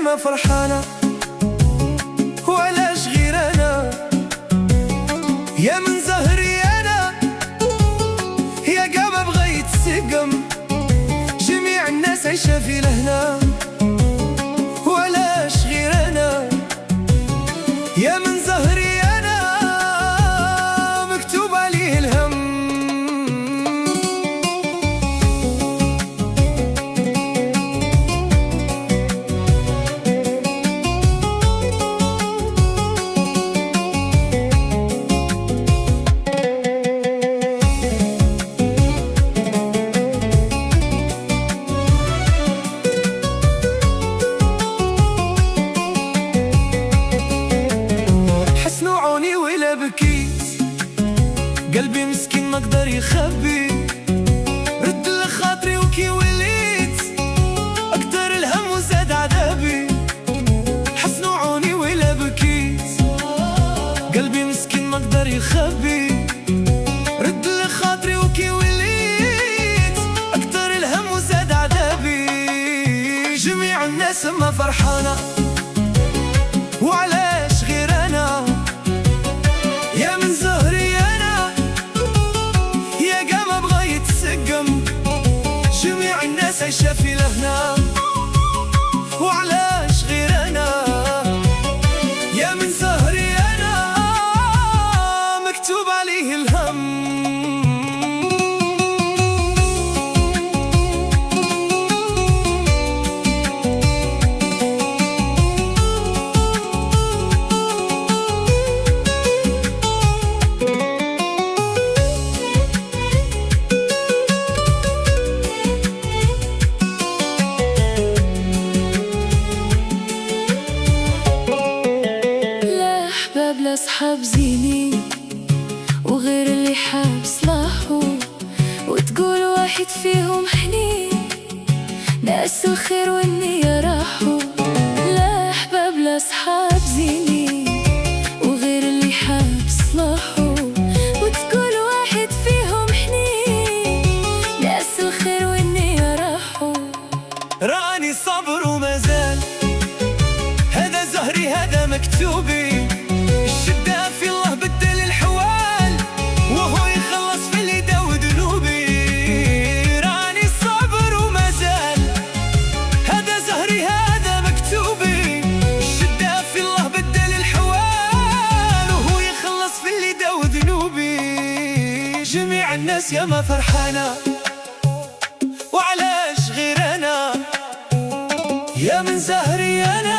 ياما فرحانة وعلاش غير أنا؟ يا من زهري أنا يا قاما بغيت سقم، جميع الناس عايشة في الهنا وعلاش غير أنا؟ يا من زهري أنا مكتوب عليه الهم. حسنوعوني ولا بكيت، قلبي مسكين ما قدر يخبي، رد لخاطري وكي وليت اكتر الهم وزاد عذابي. حسنوعوني ولا بكيت، قلبي مسكين ما قدر يخبي، رد لخاطري وكي وليت اكتر الهم وزاد عذابي. جميع الناس ما فرحانة وعلاش غير أنا؟ يا من زهري أنا يا قاما بغيت سقم، جميع الناس عايشة في لهنا وعلاش غير أنا؟ يا من زهري أنا مكتوب عليه الهم. بلا صحاب زينين وغير اللي حاب صلاحو، وتقول واحد فيهم حنين، ناس الخير والنية راحو. لا أحباب لا صحاب زينين وغير اللي حاب صلاحو، وتقول واحد فيهم حنين، ناس الخير والنية راحو. راني صبر ومازال، هذا زهري هذا مكتوبي، الشدة في الله بدل الحوال، وهو يخلص في اللي داو ذنوبي. راني صبر ومازال، هذا زهري هذا مكتوبي، الشدة في الله بدل الحوال، وهو يخلص في اللي داو ذنوبي. جميع الناس ياما فرحانة وعلاش غير أنا؟ يا من زهري أنا